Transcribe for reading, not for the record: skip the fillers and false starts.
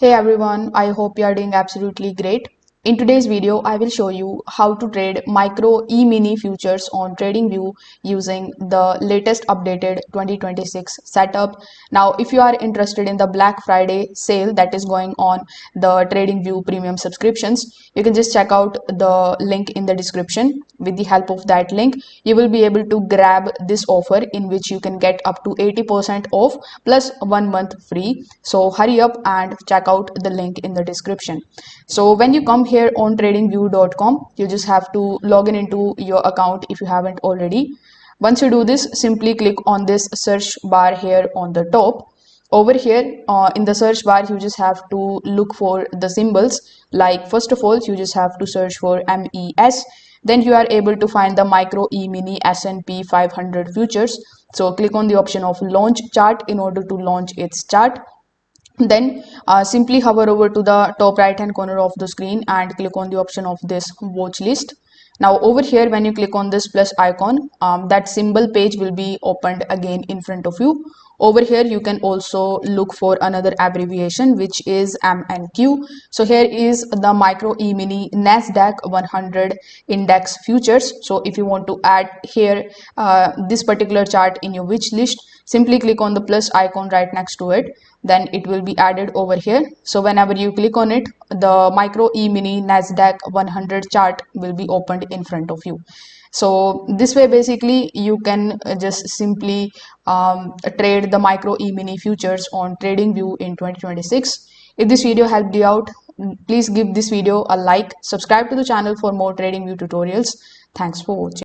Hey everyone, I hope you are doing absolutely great. In today's video, I will show you how to trade micro e-mini futures on TradingView using the latest updated 2026 setup. Now, if you are interested in the Black Friday sale that is going on the TradingView premium subscriptions, you can just check out the link in the description. With the help of that link, you will be able to grab this offer in which you can get up to 80% off plus 1 month free. So hurry up and check out the link in the description. So when you come here on tradingview.com, you just have to log in into your account if you haven't already. Once you do this, simply click on this search bar here on the top. Over here in the search bar, you just have to look for the symbols. Like first of all, you just have to search for MES. Then you are able to find the micro e-mini S&P 500 futures. So click on the option of launch chart in order to launch its chart. Then simply hover over to the top right hand corner of the screen and click on the option of this watch list. Now over here, when you click on this plus icon, that symbol page will be opened again in front of you. Over here you can also look for another abbreviation, which is MNQ. So here is the micro e-mini Nasdaq 100 index futures. So if you want to add here this particular chart in your wish list, simply click on the plus icon right next to it. Then it will be added over here. So whenever you click on it, the micro e-mini Nasdaq 100 chart will be opened in front of you. So this way basically you can just simply trade the micro e-mini futures on TradingView in 2026. If this video helped you out, please give this video a like, subscribe to the channel for more TradingView tutorials. Thanks for watching.